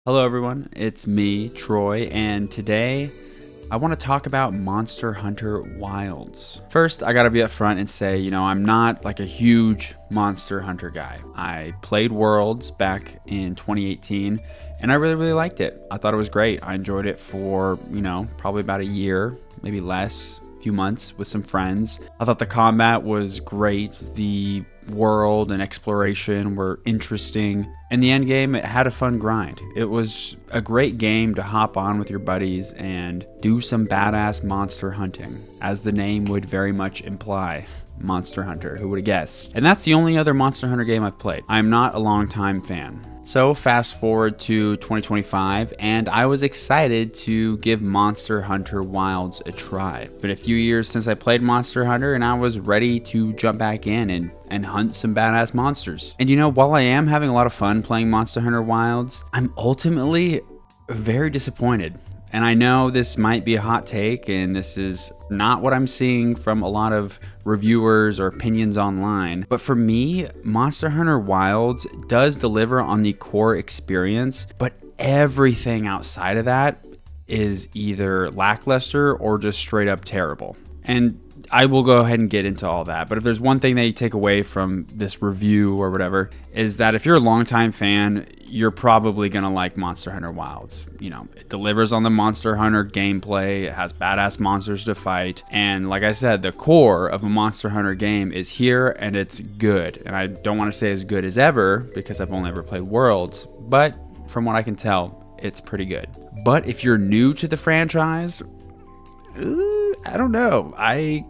Hello everyone, it's me, Troy, and today I want to talk about Monster Hunter Wilds. First, I gotta be upfront and say, I'm not like a huge Monster Hunter guy. I played Worlds back in 2018, and I really liked it. I thought it was great. I enjoyed it for, probably about a year, maybe less, a few months with some friends. I thought the combat was great. The world and exploration were interesting. In the end game, it had a fun grind. It was a great game to hop on with your buddies and do some badass monster hunting, as the name would very much imply. Monster Hunter, who would have guessed? And that's the only other Monster Hunter game I've played. I'm not a longtime fan. So fast forward to 2025, and I was excited to give Monster Hunter Wilds a try. Been a few years since I played Monster Hunter, and I was ready to jump back in and hunt some badass monsters. And while I am having a lot of fun playing Monster Hunter Wilds, I'm ultimately very disappointed. And I know this might be a hot take, and this is not what I'm seeing from a lot of reviewers or opinions online. But for me, Monster Hunter Wilds does deliver on the core experience, but everything outside of that is either lackluster or just straight up terrible. And I will go ahead and get into all that. But if there's one thing that you take away from this review or whatever, is that if you're a longtime fan, you're probably going to like Monster Hunter Wilds. It delivers on the Monster Hunter gameplay. It has badass monsters to fight. And like I said, the core of a Monster Hunter game is here, and it's good. And I don't want to say as good as ever because I've only ever played Worlds, but from what I can tell, it's pretty good. But if you're new to the franchise, I don't know. I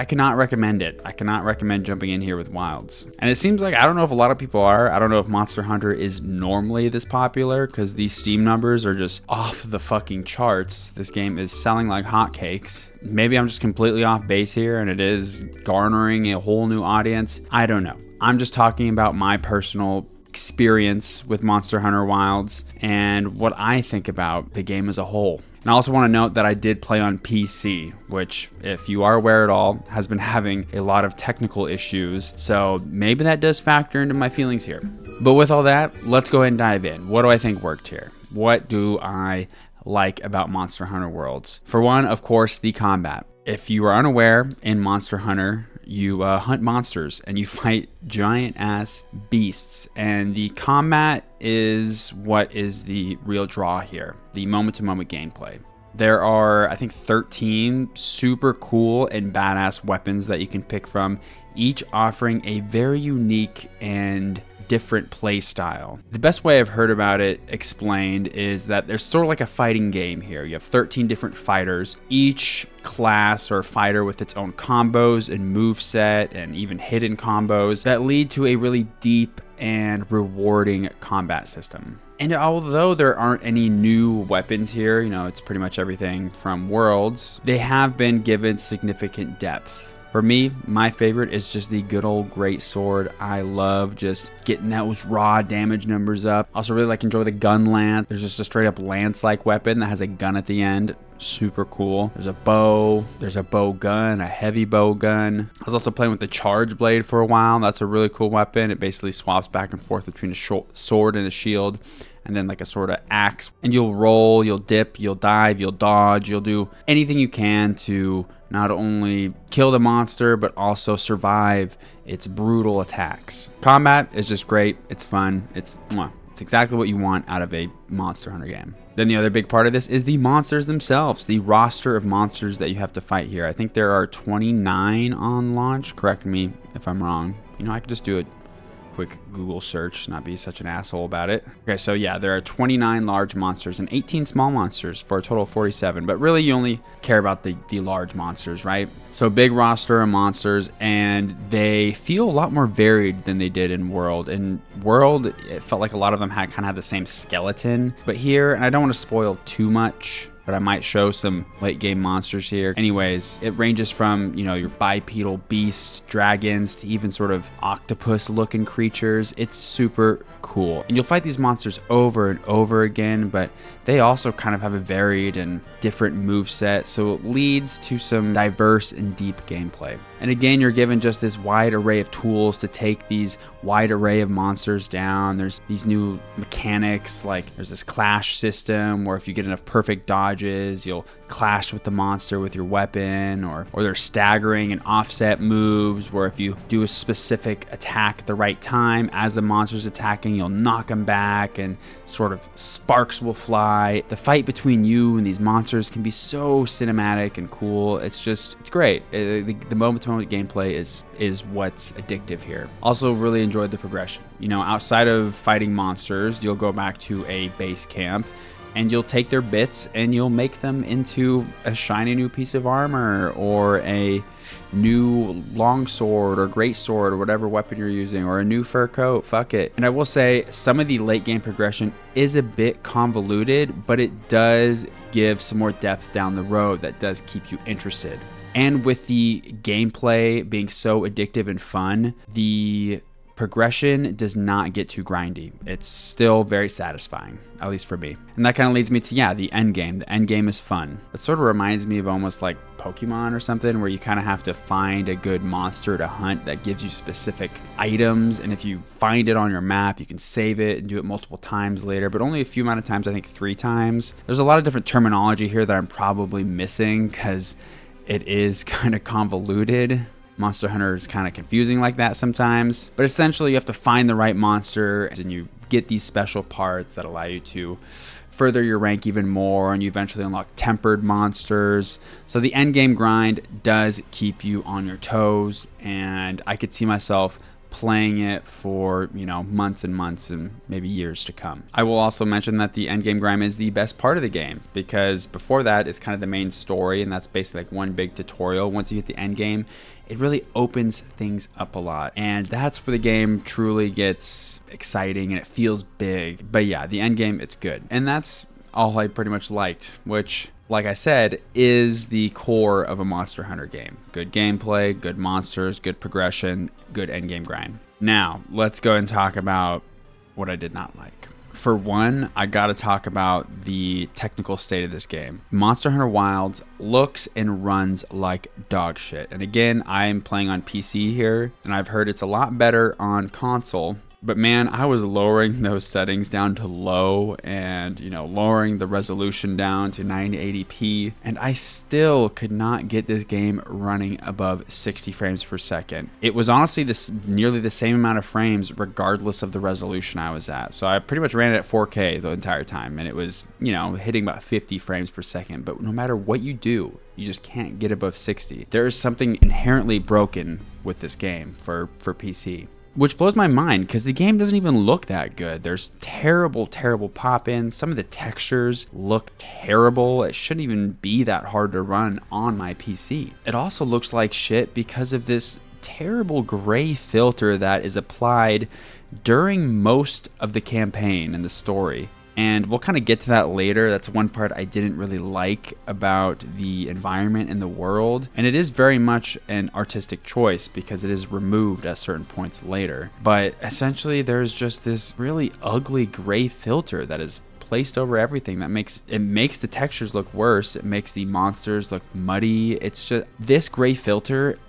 cannot recommend it. I cannot recommend jumping in here with Wilds. And it seems like, I don't know if a lot of people are. I don't know if Monster Hunter is normally this popular because these Steam numbers are just off the fucking charts. This game is selling like hotcakes. Maybe I'm just completely off base here and it is garnering a whole new audience. I don't know. I'm just talking about my personal experience with Monster Hunter Wilds and what I think about the game as a whole. And I also want to note that I did play on PC, which, if you are aware at all, has been having a lot of technical issues. So maybe that does factor into my feelings here. But with all that, let's go ahead and dive in. What do I think worked here? What do I like about Monster Hunter Worlds? For one, of course, the combat. If you are unaware, in Monster Hunter, you hunt monsters and you fight giant ass beasts, and the combat is what is the real draw here, the moment to moment gameplay. There are, I think, 13 super cool and badass weapons that you can pick from, each offering a very unique and different play style. The best way I've heard about it explained is that there's sort of like a fighting game here. You have 13 different fighters, each class or fighter with its own combos and moveset and even hidden combos that lead to a really deep and rewarding combat system. And although there aren't any new weapons here, it's pretty much everything from Worlds, they have been given significant depth. For me, my favorite is just the good old great sword. I love just getting those raw damage numbers up. Also really enjoy the gun lance. There's just a straight up lance-like weapon that has a gun at the end. Super cool. There's a bow. There's a bow gun, a heavy bow gun. I was also playing with the charge blade for a while. That's a really cool weapon. It basically swaps back and forth between a sword and a shield, and then like a sort of axe. And you'll roll, you'll dip, you'll dive, you'll dodge, you'll do anything you can to not only kill the monster, but also survive its brutal attacks. Combat is just great. It's fun. It's exactly what you want out of a Monster Hunter game. Then the other big part of this is the monsters themselves, the roster of monsters that you have to fight here. I think there are 29 on launch. Correct me if I'm wrong. I could just do it. Quick Google search, not be such an asshole about it. Okay, so yeah, there are 29 large monsters and 18 small monsters for a total of 47, but really you only care about the large monsters, right? So big roster of monsters, and they feel a lot more varied than they did in World. In World, it felt like a lot of them had the same skeleton, but here, and I don't want to spoil too much, but I might show some late game monsters here. Anyways, it ranges from, your bipedal beasts, dragons, to even sort of octopus looking creatures. It's super cool. And you'll fight these monsters over and over again, but they also kind of have a varied and different moveset, so it leads to some diverse and deep gameplay. And again, you're given just this wide array of tools to take these wide array of monsters down. There's these new mechanics, like there's this clash system where if you get enough perfect dodges, you'll clash with the monster with your weapon, or there's staggering and offset moves where if you do a specific attack at the right time as the monster's attacking, you'll knock them back and sort of sparks will fly. The fight between you and these monsters can be so cinematic and cool. It's great. The moment-to-moment gameplay is what's addictive here. Also really enjoyed the progression. You know, outside of fighting monsters, you'll go back to a base camp and you'll take their bits and you'll make them into a shiny new piece of armor or a new longsword or greatsword or whatever weapon you're using, or a new fur coat. Fuck it. And I will say some of the late game progression is a bit convoluted, but it does give some more depth down the road that does keep you interested. And with the gameplay being so addictive and fun, the progression does not get too grindy. It's still very satisfying, at least for me. And that kind of leads me to, the end game. The end game is fun. It sort of reminds me of almost like Pokemon or something, where you kind of have to find a good monster to hunt that gives you specific items. And if you find it on your map, you can save it and do it multiple times later, but only a few amount of times, I think 3 times. There's a lot of different terminology here that I'm probably missing because it is kind of convoluted. Monster Hunter is kind of confusing like that sometimes, but essentially you have to find the right monster and you get these special parts that allow you to further your rank even more, and you eventually unlock tempered monsters. So the end game grind does keep you on your toes, and I could see myself playing it for, months and months and maybe years to come. I will also mention that the endgame grind is the best part of the game, because before that is kind of the main story, and that's basically like one big tutorial. Once you hit the endgame, it really opens things up a lot, and that's where the game truly gets exciting and it feels big. But yeah, the endgame, it's good. And that's all I pretty much liked, which, like I said, is the core of a Monster Hunter game. Good gameplay, good monsters, good progression, good endgame grind. Now, let's go and talk about what I did not like. For one, I gotta talk about the technical state of this game. Monster Hunter Wilds looks and runs like dog shit. And again, I'm playing on PC here, and I've heard it's a lot better on console. But man, I was lowering those settings down to low and, lowering the resolution down to 980p. And I still could not get this game running above 60 frames per second. It was honestly nearly the same amount of frames regardless of the resolution I was at. So I pretty much ran it at 4K the entire time. And it was, hitting about 50 frames per second. But no matter what you do, you just can't get above 60. There is something inherently broken with this game for PC. Which blows my mind because the game doesn't even look that good. There's terrible pop-ins. Some of the textures look terrible. It shouldn't even be that hard to run on my PC. It also looks like shit because of this terrible gray filter that is applied during most of the campaign and the story. And we'll kind of get to that later. That's one part I didn't really like about the environment and the world. And it is very much an artistic choice because it is removed at certain points later. But essentially, there's just this really ugly gray filter that is placed over everything that makes the textures look worse. It makes the monsters look muddy. It's just, this gray filter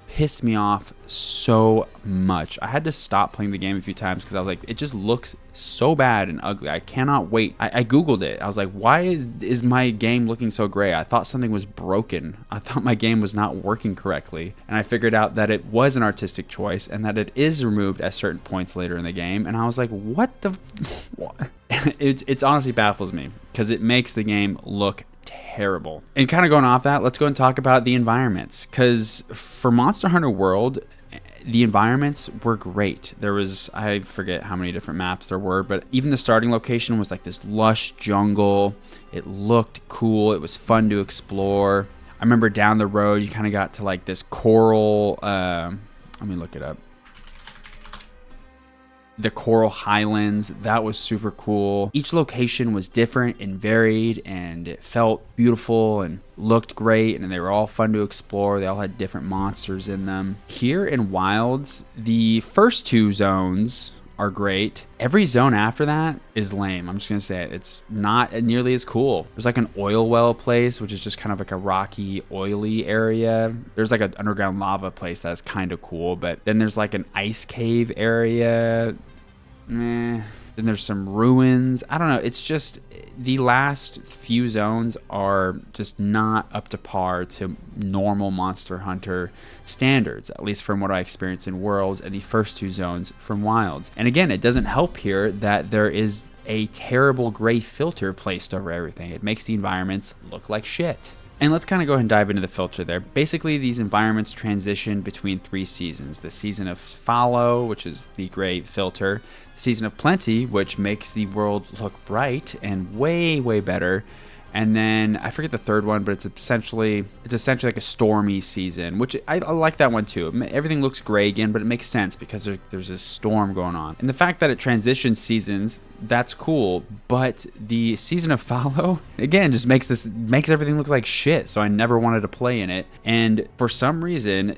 pissed me off so much. I had to stop playing the game a few times because I was like, it just looks so bad and ugly. I cannot wait. I googled it. I was like, why is my game looking so gray? I thought something was broken. I thought my game was not working correctly. And I figured out that it was an artistic choice and that it is removed at certain points later in the game. And I was like, what the what? It's honestly baffles me because it makes the game look terrible. And kind of going off that, let's go and talk about the environments, because for Monster Hunter World, the environments were great. There was, I forget how many different maps there were, but even the starting location was like this lush jungle. It looked cool. It was fun to explore. I remember down the road, you kind of got to like this coral, let me look it up. The Coral Highlands, that was super cool. Each location was different and varied, and it felt beautiful and looked great, and they were all fun to explore. They all had different monsters in them. Here in Wilds, the first 2 zones are great. Every zone after that is lame. I'm just gonna say it. It's not nearly as cool. There's like an oil well place, which is just kind of like a rocky, oily area. There's like an underground lava place that's kind of cool, but then there's like an ice cave area. Then there's some ruins. I don't know. It's just the last few zones are just not up to par to normal Monster Hunter standards, at least from what I experienced in Worlds and the first 2 zones from Wilds. And again, it doesn't help here that there is a terrible gray filter placed over everything. It makes the environments look like shit. And let's kind of go ahead and dive into the filter there. Basically, these environments transition between 3 seasons. The season of fallow, which is the gray filter. The season of plenty, which makes the world look bright and way, way better. And then I forget the third one, but it's essentially like a stormy season, which I like that one too. Everything looks gray again, but it makes sense because there's this storm going on. And the fact that it transitions seasons, that's cool. But the season of fallow, again, just makes everything look like shit. So I never wanted to play in it. And for some reason,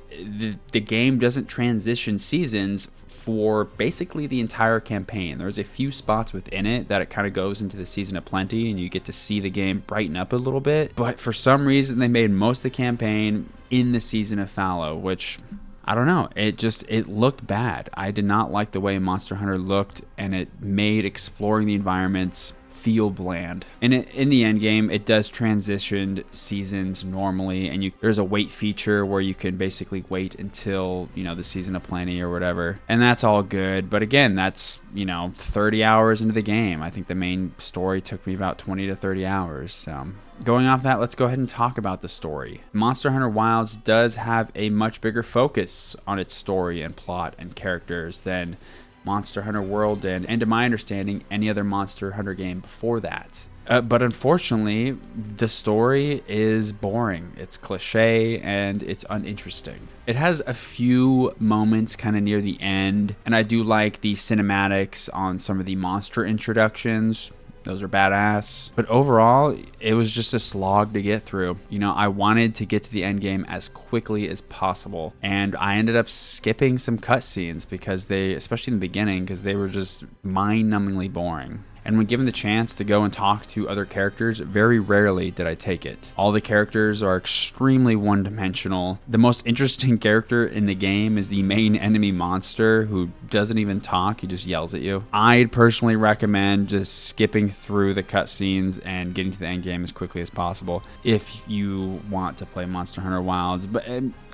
the game doesn't transition seasons for basically the entire campaign. There's a few spots within it that it kind of goes into the season of plenty and you get to see the game brighten up a little bit. But for some reason, they made most of the campaign in the season of fallow, which I don't know. It looked bad. I did not like the way Monster Hunter looked, and it made exploring the environments feel bland. And in the end game, it does transition seasons normally, and there's a wait feature where you can basically wait until, the season of plenty or whatever. And that's all good. But again, that's, 30 hours into the game. I think the main story took me about 20 to 30 hours. So going off that, let's go ahead and talk about the story. Monster Hunter Wilds does have a much bigger focus on its story and plot and characters than Monster Hunter World and to my understanding, any other Monster Hunter game before that. But unfortunately, the story is boring. It's cliche and it's uninteresting. It has a few moments kind of near the end, and I do like the cinematics on some of the monster introductions. Those are badass. But overall, it was just a slog to get through. I wanted to get to the end game as quickly as possible. And I ended up skipping some cutscenes because especially in the beginning, because they were just mind-numbingly boring. And when given the chance to go and talk to other characters, very rarely did I take it. All the characters are extremely one-dimensional. The most interesting character in the game is the main enemy monster, who doesn't even talk, he just yells at you. I'd personally recommend just skipping through the cutscenes and getting to the end game as quickly as possible if you want to play Monster Hunter Wilds. But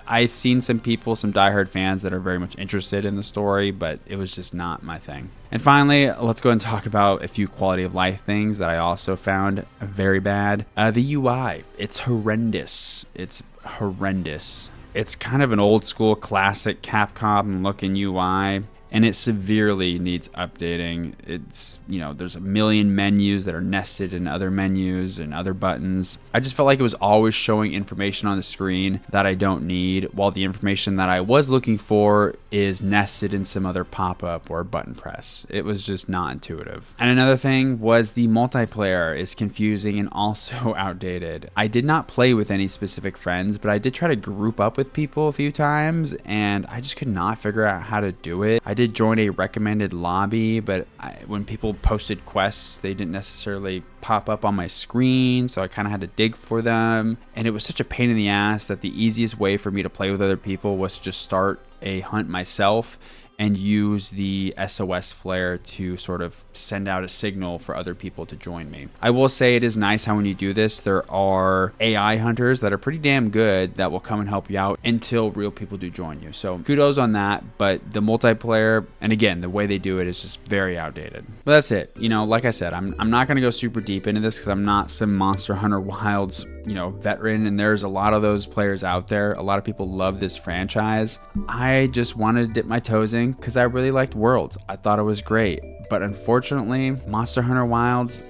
I've seen some diehard fans that are very much interested in the story, but it was just not my thing. And finally, let's go and talk about a few quality of life things that I also found very bad. The UI, it's horrendous. It's kind of an old school classic Capcom looking UI. And it severely needs updating. It's, there's a million menus that are nested in other menus and other buttons. I just felt like it was always showing information on the screen that I don't need, while the information that I was looking for is nested in some other pop-up or button press. It was just not intuitive. And another thing was the multiplayer is confusing and also outdated. I did not play with any specific friends, but I did try to group up with people a few times, and I just could not figure out how to do it. I did join a recommended lobby, but when people posted quests, they didn't necessarily pop up on my screen, so I kind of had to dig for them. And it was such a pain in the ass that the easiest way for me to play with other people was to just start a hunt myself and use the SOS flare to sort of send out a signal for other people to join me. I will say it is nice how when you do this, there are AI hunters that are pretty damn good that will come and help you out until real people do join you. So kudos on that, but the multiplayer, and again, the way they do it is just very outdated. But that's it. Like I said, I'm not gonna go super deep into this because I'm not some Monster Hunter Wilds veteran, and there's a lot of those players out there. A lot of people love this franchise. I just wanted to dip my toes in because I really liked Worlds. I thought it was great, but unfortunately, Monster Hunter Wilds,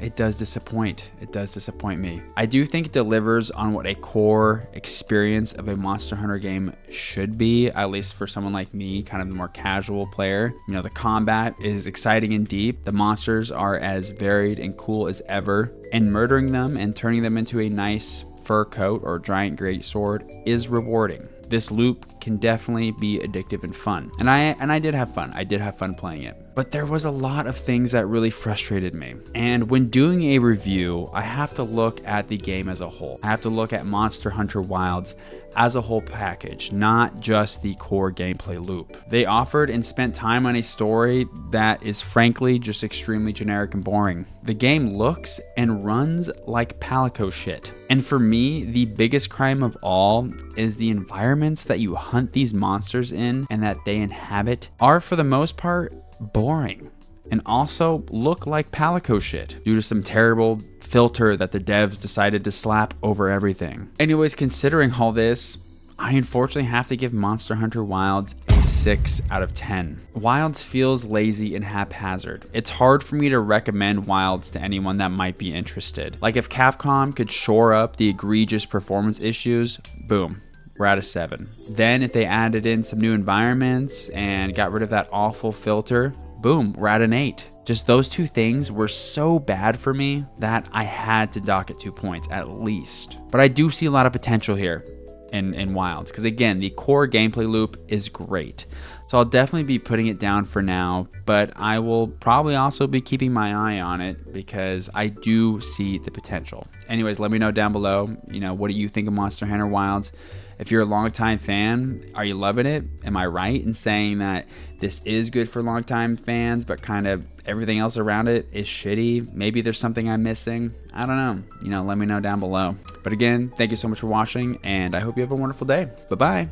it does disappoint. It does disappoint me. I do think it delivers on what a core experience of a Monster Hunter game should be, at least for someone like me, kind of the more casual player. The combat is exciting and deep. The monsters are as varied and cool as ever, and murdering them and turning them into a nice fur coat or giant greatsword is rewarding. This loop can definitely be addictive and fun. And I did have fun. I did have fun playing it. But there was a lot of things that really frustrated me. And when doing a review, I have to look at the game as a whole. I have to look at Monster Hunter Wilds as a whole package, not just the core gameplay loop. They offered and spent time on a story that is frankly just extremely generic and boring. The game looks and runs like Palico shit. And for me, the biggest crime of all is the environments that you hunt these monsters in and that they inhabit are, for the most part, boring and also look like Palico shit due to some terrible filter that the devs decided to slap over everything. Anyways, considering all this, I unfortunately have to give Monster Hunter Wilds a 6 out of 10. Wilds feels lazy and haphazard. It's hard for me to recommend Wilds to anyone that might be interested. Like, if Capcom could shore up the egregious performance issues, boom, we're at a 7. Then if they added in some new environments and got rid of that awful filter, boom, we're at an 8. Just those two things were so bad for me that I had to dock it 2 points at least. But I do see a lot of potential here in Wilds, because again, the core gameplay loop is great. So I'll definitely be putting it down for now, but I will probably also be keeping my eye on it because I do see the potential. Anyways, let me know down below, what do you think of Monster Hunter Wilds? If you're a longtime fan, are you loving it? Am I right in saying that this is good for longtime fans, but kind of everything else around it is shitty? Maybe there's something I'm missing. I don't know. Let me know down below. But again, thank you so much for watching, and I hope you have a wonderful day. Bye-bye.